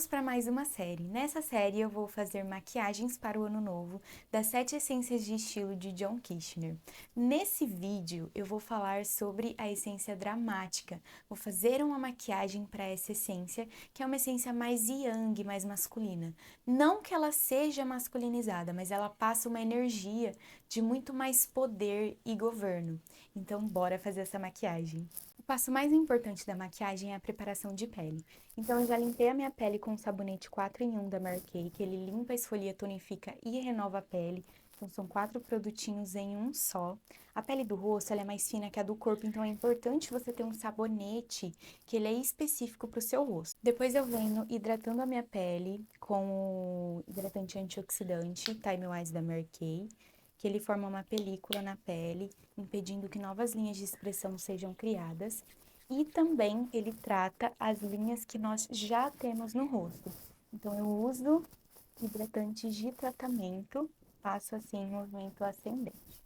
Vamos para mais uma série. Nessa série eu vou fazer maquiagens para o ano novo das 7 essências de estilo de John Kirchner. Nesse vídeo eu vou falar sobre a essência dramática. Vou fazer uma maquiagem para essa essência, que é uma essência mais yang, mais masculina. Não que ela seja masculinizada, mas ela passa uma energia de muito mais poder e governo. Então bora fazer essa maquiagem. O passo mais importante da maquiagem é a preparação de pele. Então, eu já limpei a minha pele com o sabonete 4 em 1 da Mary Kay, que ele limpa, esfolia, tonifica e renova a pele. Então, são 4 produtinhos em um só. A pele do rosto, ela é mais fina que a do corpo, então é importante você ter um sabonete que ele é específico para o seu rosto. Depois eu venho hidratando a minha pele com o hidratante antioxidante Time Wise da Mary Kay, que ele forma uma película na pele, impedindo que novas linhas de expressão sejam criadas. E também ele trata as linhas que nós já temos no rosto. Então, eu uso hidratantes de tratamento, passo assim em movimento ascendente.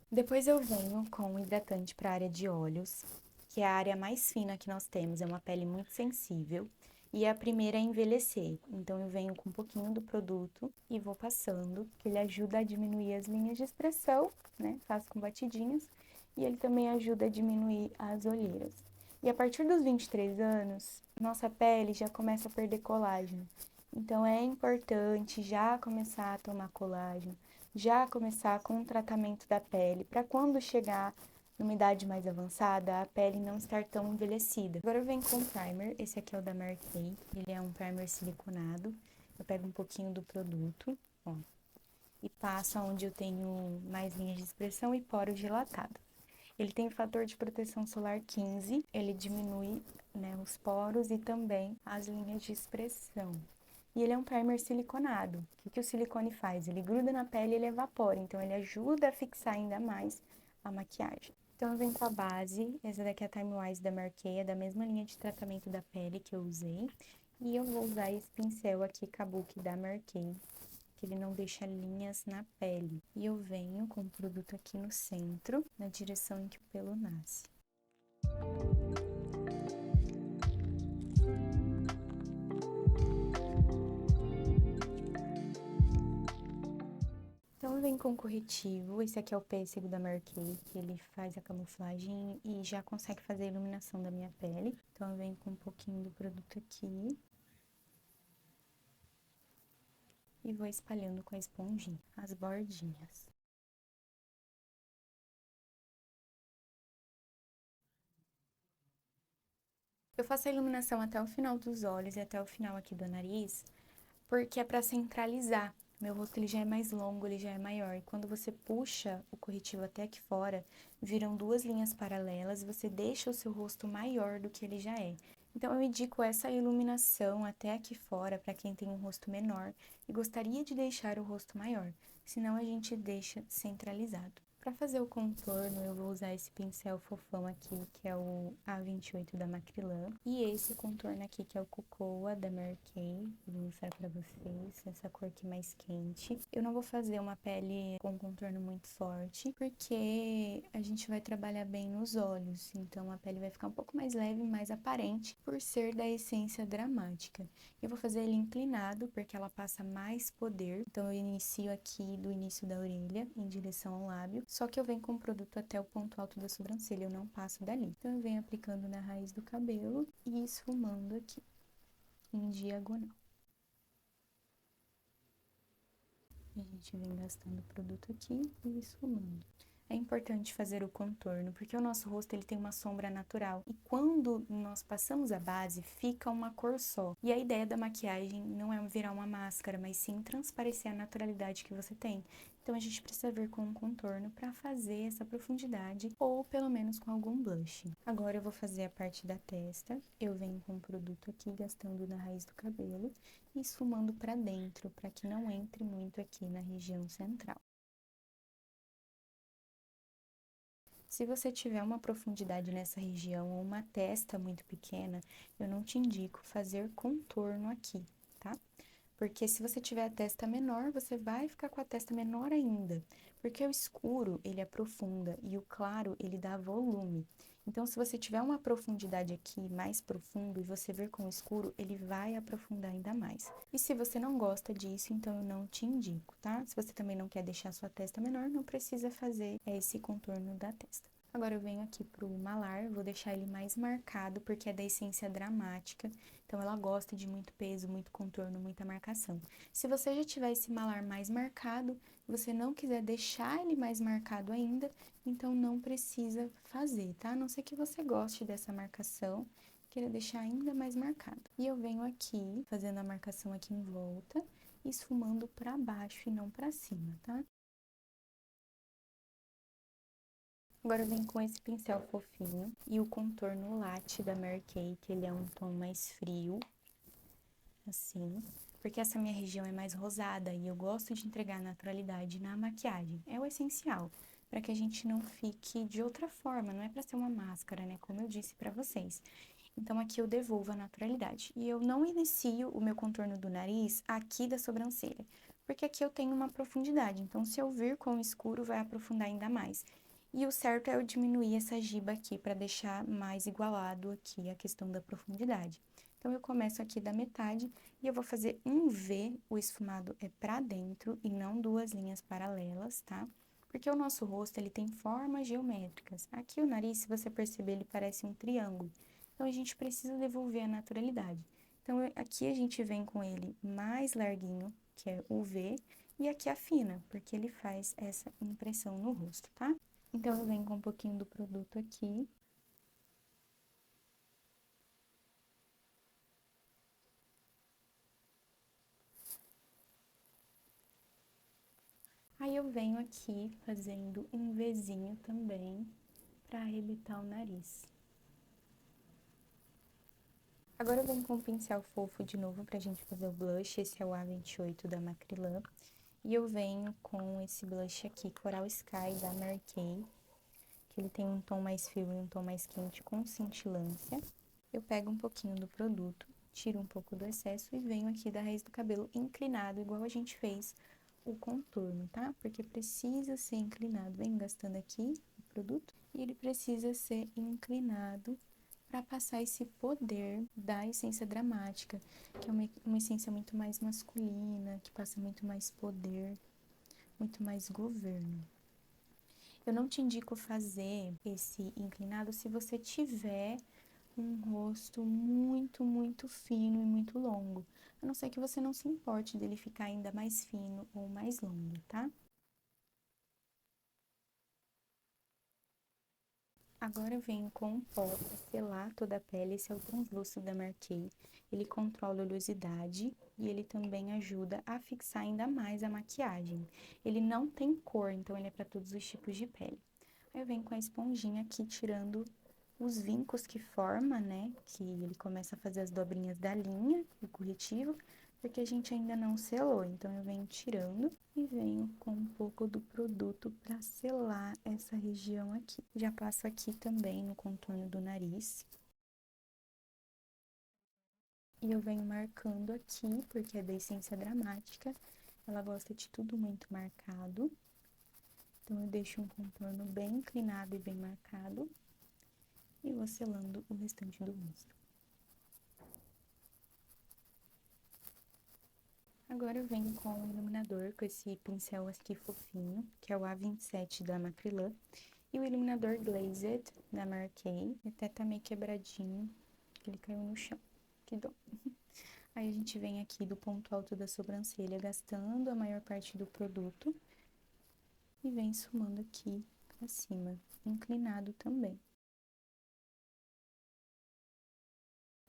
Depois eu venho com o hidratante para a área de olhos, que é a área mais fina que nós temos, é uma pele muito sensível. E a primeira é envelhecer, então eu venho com um pouquinho do produto e vou passando, que ele ajuda a diminuir as linhas de expressão, né? Faço com batidinhas, e ele também ajuda a diminuir as olheiras. E a partir dos 23 anos, nossa pele já começa a perder colágeno. Então é importante já começar a tomar colágeno, já começar com o tratamento da pele, para quando chegar numa idade mais avançada, a pele não estar tão envelhecida. Agora eu venho com o primer, esse aqui é o da Mary Kay, ele é um primer siliconado. Eu pego um pouquinho do produto, ó, e passo onde eu tenho mais linhas de expressão e poros dilatados. Ele tem fator de proteção solar 15, ele diminui, né, os poros e também as linhas de expressão. E ele é um primer siliconado. O que o silicone faz? Ele gruda na pele e ele evapora, então ele ajuda a fixar ainda mais a maquiagem. Então eu venho com a base, essa daqui é a Time Wise da Mary Kay, é da mesma linha de tratamento da pele que eu usei. E eu vou usar esse pincel aqui, Kabuki da Mary Kay, que ele não deixa linhas na pele. E eu venho com o produto aqui no centro, na direção em que o pelo nasce. Então, eu venho com corretivo, esse aqui é o pêssego da Mary Kay, que ele faz a camuflagem e já consegue fazer a iluminação da minha pele. Então, eu venho com um pouquinho do produto aqui. E vou espalhando com a esponjinha, as bordinhas. Eu faço a iluminação até o final dos olhos e até o final aqui do nariz, porque é para centralizar. Meu rosto ele já é mais longo, ele já é maior. E quando você puxa o corretivo até aqui fora, viram duas linhas paralelas e você deixa o seu rosto maior do que ele já é. Então, eu indico essa iluminação até aqui fora para quem tem um rosto menor e gostaria de deixar o rosto maior. Senão, a gente deixa centralizado. Para fazer o contorno, eu vou usar esse pincel fofão aqui, que é o A28 da Macrylan. E esse contorno aqui, que é o Cocoa da Mary Kay. Vou mostrar pra vocês, essa cor aqui mais quente. Eu não vou fazer uma pele com contorno muito forte, porque a gente vai trabalhar bem nos olhos. Então, a pele vai ficar um pouco mais leve, mais aparente, por ser da essência dramática. Eu vou fazer ele inclinado, porque ela passa mais poder. Então, eu inicio aqui do início da orelha, em direção ao lábio. Só que eu venho com o produto até o ponto alto da sobrancelha, eu não passo dali. Então, eu venho aplicando na raiz do cabelo e esfumando aqui, em diagonal. A gente vem gastando o produto aqui e esfumando. É importante fazer o contorno, porque o nosso rosto ele tem uma sombra natural. E quando nós passamos a base, fica uma cor só. E a ideia da maquiagem não é virar uma máscara, mas sim transparecer a naturalidade que você tem. Então, a gente precisa vir com um contorno para fazer essa profundidade, ou pelo menos com algum blush. Agora, eu vou fazer a parte da testa. Eu venho com o produto aqui, gastando na raiz do cabelo e esfumando para dentro, para que não entre muito aqui na região central. Se você tiver uma profundidade nessa região ou uma testa muito pequena, eu não te indico fazer contorno aqui, tá? Porque se você tiver a testa menor, você vai ficar com a testa menor ainda. Porque o escuro, ele aprofunda e o claro, ele dá volume. Então, se você tiver uma profundidade aqui mais profundo e você ver com escuro, ele vai aprofundar ainda mais. E se você não gosta disso, então eu não te indico, tá? Se você também não quer deixar sua testa menor, não precisa fazer esse contorno da testa. Agora eu venho aqui pro malar, vou deixar ele mais marcado, porque é da essência dramática, então ela gosta de muito peso, muito contorno, muita marcação. Se você já tiver esse malar mais marcado, você não quiser deixar ele mais marcado ainda, então não precisa fazer, tá? A não ser que você goste dessa marcação, queira deixar ainda mais marcado. E eu venho aqui, fazendo a marcação aqui em volta, esfumando pra baixo e não pra cima, tá? Agora eu venho com esse pincel fofinho e o contorno latte da Mary Kay, que ele é um tom mais frio, assim, porque essa minha região é mais rosada e eu gosto de entregar naturalidade na maquiagem. É o essencial, para que a gente não fique de outra forma, não é para ser uma máscara, né, como eu disse para vocês. Então, aqui eu devolvo a naturalidade. E eu não inicio o meu contorno do nariz aqui da sobrancelha, porque aqui eu tenho uma profundidade. Então, se eu vir com o escuro, vai aprofundar ainda mais. E o certo é eu diminuir essa giba aqui para deixar mais igualado aqui a questão da profundidade. Então, eu começo aqui da metade e eu vou fazer um V, o esfumado é para dentro e não duas linhas paralelas, tá? Porque o nosso rosto, ele tem formas geométricas. Aqui o nariz, se você perceber, ele parece um triângulo. Então, a gente precisa devolver a naturalidade. Então, aqui a gente vem com ele mais larguinho, que é o V, e aqui afina, porque ele faz essa impressão no rosto, tá? Então, eu venho com um pouquinho do produto aqui. Aí, eu venho aqui fazendo um Vzinho também, pra arrebitar o nariz. Agora eu venho com um pincel fofo de novo pra gente fazer o blush, esse é o A28 da Macrylan. E eu venho com esse blush aqui, Coral Sky, da Mary Kay, que ele tem um tom mais frio e um tom mais quente com cintilância. Eu pego um pouquinho do produto, tiro um pouco do excesso e venho aqui da raiz do cabelo inclinado, igual a gente fez o contorno, tá? Porque precisa ser inclinado. Venho gastando aqui o produto e ele precisa ser inclinado para passar esse poder da essência dramática, que é uma essência muito mais masculina, que passa muito mais poder, muito mais governo. Eu não te indico fazer esse inclinado se você tiver um rosto muito, muito fino e muito longo. A não ser que você não se importe dele ficar ainda mais fino ou mais longo, tá? Agora eu venho com um pó para selar toda a pele. Esse é o Translucid da Marquee. Ele controla a oleosidade e ele também ajuda a fixar ainda mais a maquiagem. Ele não tem cor, então ele é para todos os tipos de pele. Aí eu venho com a esponjinha aqui, tirando os vincos que forma, né? Que ele começa a fazer as dobrinhas da linha do corretivo, porque a gente ainda não selou. Então, eu venho tirando e venho com um pouco do produto para selar essa região aqui. Já passo aqui também no contorno do nariz. E eu venho marcando aqui, porque é da essência dramática. Ela gosta de tudo muito marcado. Então, eu deixo um contorno bem inclinado e bem marcado. E vou selando o restante do rosto. Agora eu venho com o iluminador, com esse pincel aqui fofinho, que é o A27 da Macrylan. E o iluminador Glazed, da Mary Kay. Até tá meio quebradinho, ele caiu no chão. Que dó. Aí a gente vem aqui do ponto alto da sobrancelha, gastando a maior parte do produto. E vem esfumando aqui pra cima, inclinado também.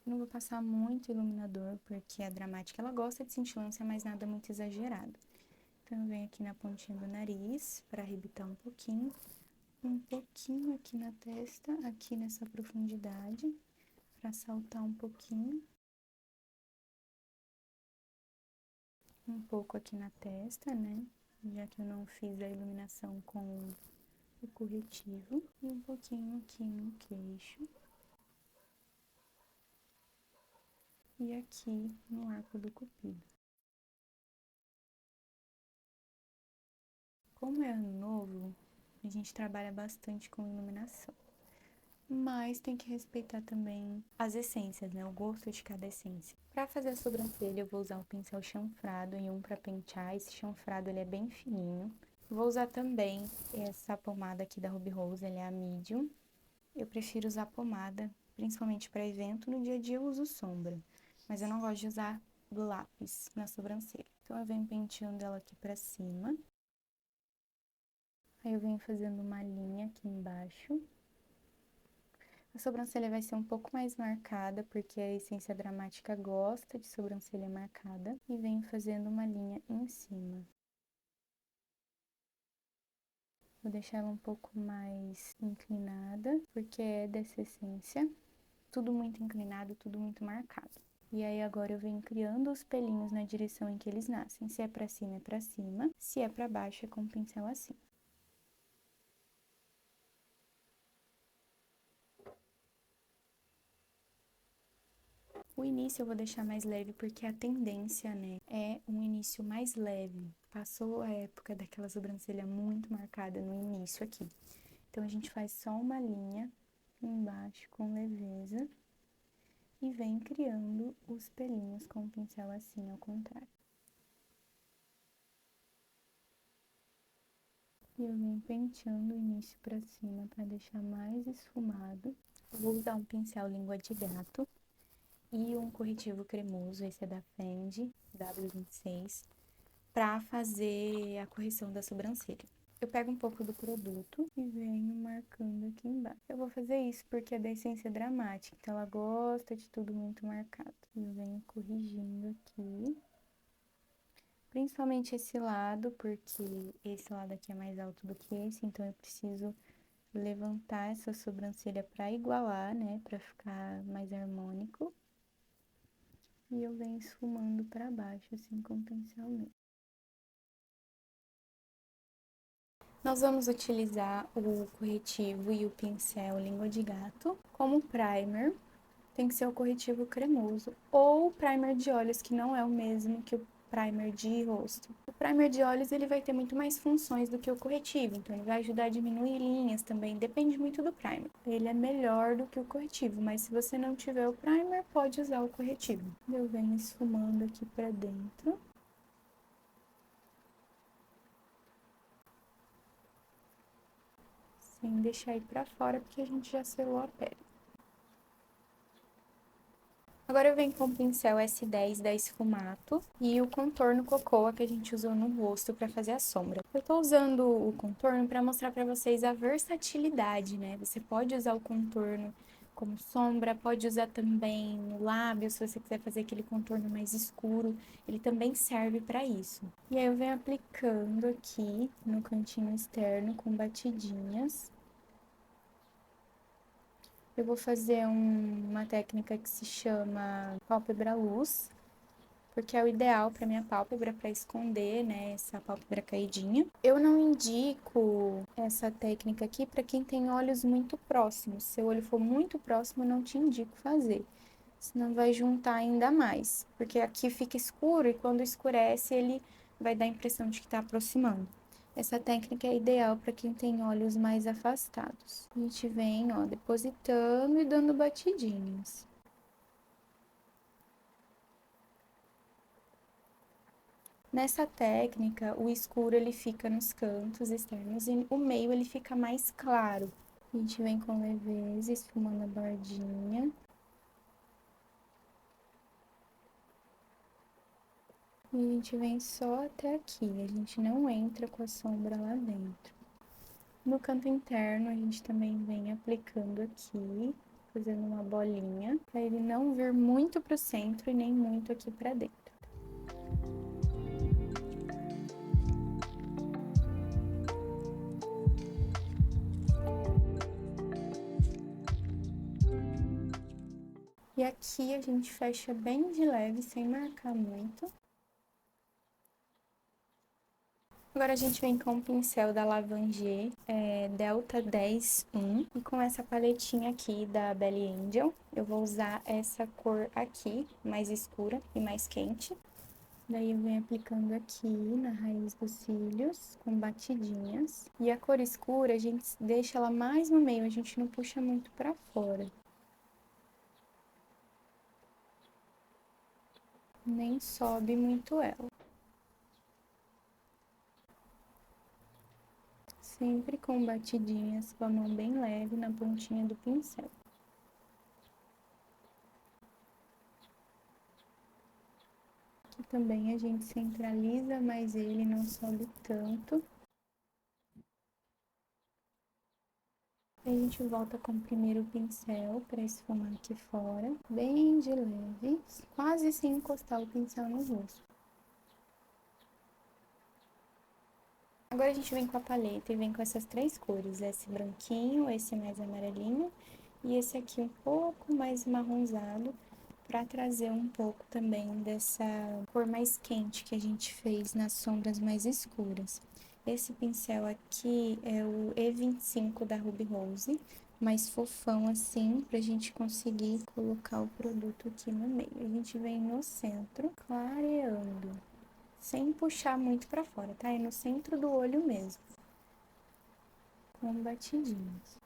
Não vou passar muito iluminador, porque a dramática, ela gosta de cintilância, mas nada muito exagerado. Então, eu venho aqui na pontinha do nariz, para arrebitar um pouquinho aqui na testa, aqui nessa profundidade, para saltar um pouquinho. Um pouco aqui na testa, né? Já que eu não fiz a iluminação com o corretivo. E um pouquinho aqui no queixo. E aqui no arco do cupido. Como é ano novo, a gente trabalha bastante com iluminação. mas tem que respeitar também as essências, né? O gosto de cada essência. Para fazer a sobrancelha, eu vou usar o pincel chanfrado e um para pentear. Esse chanfrado, ele é bem fininho. Vou usar também essa pomada aqui da Ruby Rose, ela é a medium. Eu prefiro usar pomada, principalmente para evento. No dia a dia eu uso sombra, mas eu não gosto de usar lápis na sobrancelha. Então eu venho penteando ela aqui para cima. Aí eu venho fazendo uma linha aqui embaixo. A sobrancelha vai ser um pouco mais marcada, porque a essência dramática gosta de sobrancelha marcada. E venho fazendo uma linha em cima. Vou deixar ela um pouco mais inclinada, porque é dessa essência. Tudo muito inclinado, tudo muito marcado. E aí agora eu venho criando os pelinhos na direção em que eles nascem. Se é pra cima, é pra cima. Se é pra baixo, é com o pincel assim. O início eu vou deixar mais leve porque a tendência, né, é um início mais leve. Passou a época daquela sobrancelha muito marcada no início aqui. Então a gente faz só uma linha embaixo com leveza e vem criando os pelinhos com o pincel assim ao contrário. E eu venho penteando o início pra cima para deixar mais esfumado. Vou usar um pincel língua de gato e um corretivo cremoso, esse é da Fendi, W26, para fazer a correção da sobrancelha. Eu pego um pouco do produto e venho marcando aqui embaixo. Eu vou fazer isso porque é da essência dramática, então ela gosta de tudo muito marcado. Eu venho corrigindo aqui. Principalmente esse lado, porque esse lado aqui é mais alto do que esse, então eu preciso levantar essa sobrancelha para igualar, né, para ficar mais harmônico. E eu venho esfumando para baixo, assim, com o pincel mesmo. Nós vamos utilizar o corretivo e o pincel língua de gato como primer. Tem que ser o corretivo cremoso ou o primer de olhos, que não é o mesmo que o primer de rosto. O primer de olhos, ele vai ter muito mais funções do que o corretivo, então ele vai ajudar a diminuir linhas também, depende muito do primer. Ele é melhor do que o corretivo, mas se você não tiver o primer, pode usar o corretivo. Eu venho esfumando aqui pra dentro. Sem deixar ir pra fora, porque a gente já selou a pele. Agora eu venho com o pincel S10 da Esfumato e o contorno Cocoa que a gente usou no rosto para fazer a sombra. Eu tô usando o contorno para mostrar para vocês a versatilidade, né? Você pode usar o contorno como sombra, pode usar também no lábio, se você quiser fazer aquele contorno mais escuro, ele também serve para isso. E aí eu venho aplicando aqui no cantinho externo com batidinhas. Eu vou fazer uma técnica que se chama pálpebra luz, porque é o ideal para minha pálpebra para esconder, né, essa pálpebra caidinha. Eu não indico essa técnica aqui para quem tem olhos muito próximos. Se seu olho for muito próximo, eu não te indico fazer, senão vai juntar ainda mais, porque aqui fica escuro e quando escurece ele vai dar a impressão de que está aproximando. Essa técnica é ideal para quem tem olhos mais afastados. A gente vem, ó, depositando e dando batidinhas. Nessa técnica, o escuro ele fica nos cantos externos e o meio ele fica mais claro. A gente vem com leveza, esfumando a bordinha. E a gente vem só até aqui, a gente não entra com a sombra lá dentro. No canto interno, a gente também vem aplicando aqui, fazendo uma bolinha, para ele não vir muito pro centro e nem muito aqui pra dentro. E aqui a gente fecha bem de leve, sem marcar muito. Agora a gente vem com o pincel da Lavangier, Delta 10-1, e com essa paletinha aqui da Belly Angel. Eu vou usar essa cor aqui, mais escura e mais quente. Daí eu venho aplicando aqui na raiz dos cílios, com batidinhas. E a cor escura, a gente deixa ela mais no meio, a gente não puxa muito pra fora. Nem sobe muito ela. Sempre com batidinhas, com a mão bem leve na pontinha do pincel. Aqui também a gente centraliza, mas ele não sobe tanto. Aí a gente volta com o primeiro pincel para esfumar aqui fora, bem de leve, quase sem encostar o pincel no rosto. Agora a gente vem com a paleta e vem com essas três cores, esse branquinho, esse mais amarelinho e esse aqui um pouco mais marronzado, para trazer um pouco também dessa cor mais quente que a gente fez nas sombras mais escuras. Esse pincel aqui é o E25 da Ruby Rose, mais fofão assim, pra gente conseguir colocar o produto aqui no meio. A gente vem no centro, clareando, sem puxar muito pra fora, tá? É no centro do olho mesmo, com batidinhas.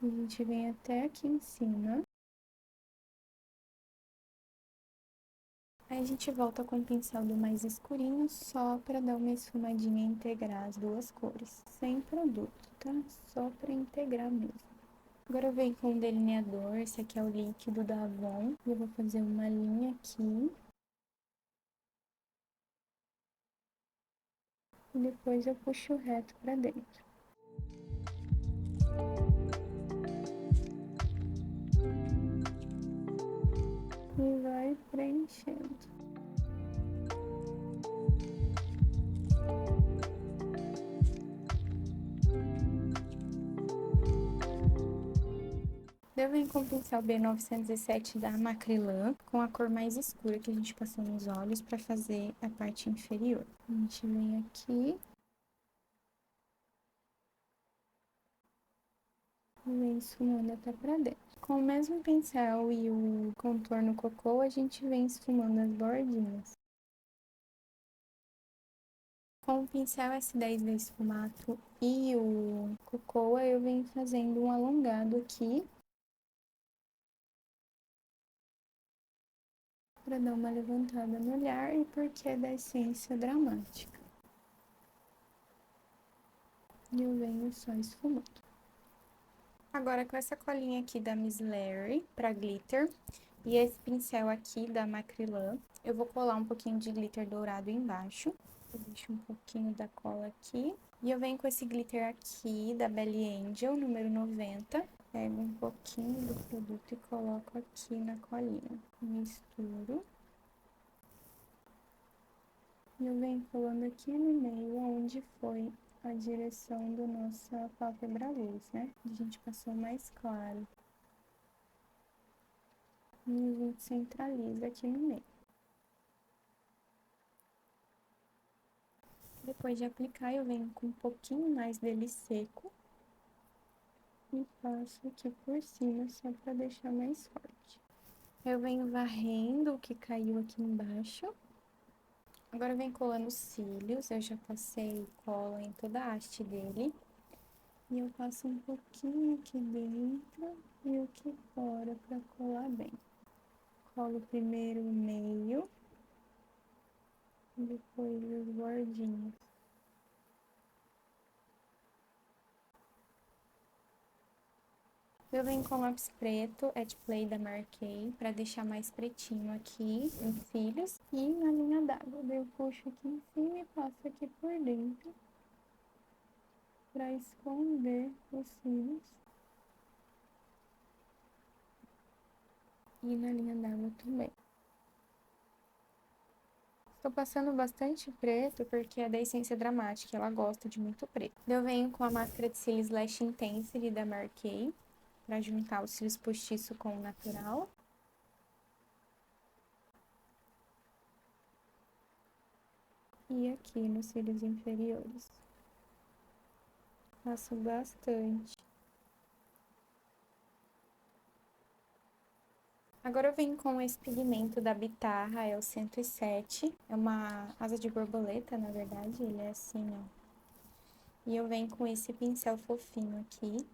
A gente vem até aqui em cima. Aí a gente volta com o pincel do mais escurinho, só para dar uma esfumadinha e integrar as duas cores. Sem produto, tá? Só para integrar mesmo. Agora eu venho com um delineador, esse aqui é o líquido da Avon. Eu vou fazer uma linha aqui. E depois eu puxo reto para dentro. E vai preenchendo. Eu venho com o pincel B907 da Macrylan, com a cor mais escura que a gente passou nos olhos para fazer a parte inferior. A gente vem aqui e vem esfumando até pra dentro. Com o mesmo pincel e o contorno cocô, a gente vem esfumando as bordinhas. Com o pincel S10 da Esfumato e o Cocoa, eu venho fazendo um alongado aqui, para dar uma levantada no olhar e porque é da essência dramática. E eu venho só esfumando. Agora com essa colinha aqui da Miss Larry para glitter e esse pincel aqui da Macrylan, eu vou colar um pouquinho de glitter dourado embaixo. Eu deixo um pouquinho da cola aqui. E eu venho com esse glitter aqui da Belly Angel, número 90. Pego um pouquinho do produto e coloco aqui na colinha. Misturo. E eu venho colando aqui no meio, onde foi a direção da nossa pálpebra luz, né? A gente passou mais claro. E a gente centraliza aqui no meio. Depois de aplicar, eu venho com um pouquinho mais dele seco e passo aqui por cima, só para deixar mais forte. Eu venho varrendo o que caiu aqui embaixo. Agora eu venho colando os cílios, eu já passei cola em toda a haste dele. E eu passo um pouquinho aqui dentro e aqui fora para colar bem. Colo primeiro o meio, depois os bordinhos. Eu venho com lápis preto, At Play da Marquei, para deixar mais pretinho aqui nos cílios. E na linha d'água, eu puxo aqui em cima e passo aqui por dentro, para esconder os cílios. E na linha d'água também. Tô passando bastante preto porque é da Essência Dramática, ela gosta de muito preto. Eu venho com a máscara de cílios Lash Intensity da Marquei, pra juntar os cílios postiço com o natural. E aqui nos cílios inferiores. Passo bastante. Agora eu venho com esse pigmento da Bitarra, é o 107. É uma asa de borboleta, na verdade, ele é assim, ó. E eu venho com esse pincel fofinho aqui,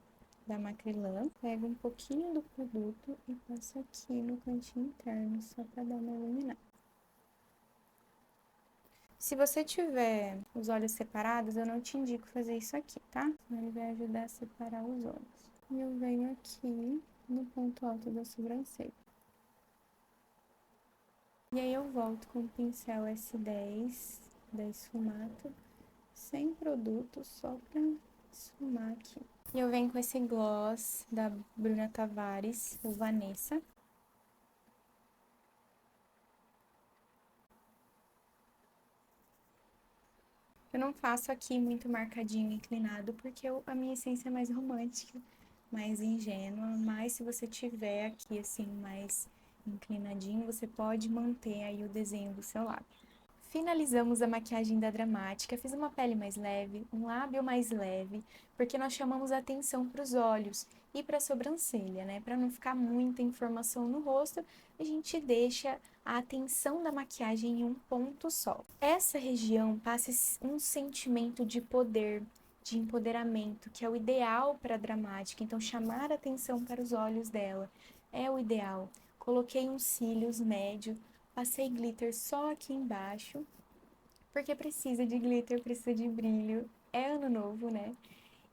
da Macrylan. Pego um pouquinho do produto e passo aqui no cantinho interno, só pra dar uma iluminada. Se você tiver os olhos separados, eu não te indico fazer isso aqui, tá? Senão ele vai ajudar a separar os olhos. E eu venho aqui no ponto alto da sobrancelha. E aí eu volto com o pincel S10 da Esfumato, sem produto, só pra esfumar aqui. E eu venho com esse gloss da Bruna Tavares, o Vanessa. Eu não faço aqui muito marcadinho, inclinado, porque a minha essência é mais romântica, mais ingênua, mas se você tiver aqui assim mais inclinadinho, você pode manter aí o desenho do seu lábio. Finalizamos a maquiagem da Dramática, fiz uma pele mais leve, um lábio mais leve, porque nós chamamos a atenção para os olhos e para a sobrancelha, né? Para não ficar muita informação no rosto, a gente deixa a atenção da maquiagem em um ponto só. Essa região passa um sentimento de poder, de empoderamento, que é o ideal para a Dramática, então chamar a atenção para os olhos dela é o ideal. Coloquei uns cílios médio, passei glitter só aqui embaixo, porque precisa de glitter, precisa de brilho. É ano novo, né?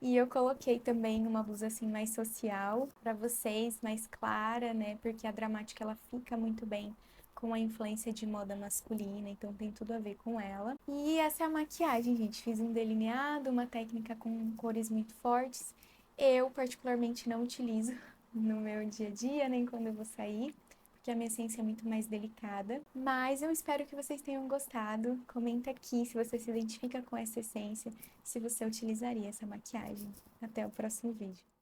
E eu coloquei também uma blusa assim mais social para vocês, mais clara, né? Porque a Dramática ela fica muito bem com a influência de moda masculina, então tem tudo a ver com ela. E essa é a maquiagem, gente. Fiz um delineado, uma técnica com cores muito fortes. Eu particularmente não utilizo no meu dia a dia, nem quando eu vou sair, porque a minha essência é muito mais delicada. Mas eu espero que vocês tenham gostado. Comenta aqui se você se identifica com essa essência, se você utilizaria essa maquiagem. Até o próximo vídeo.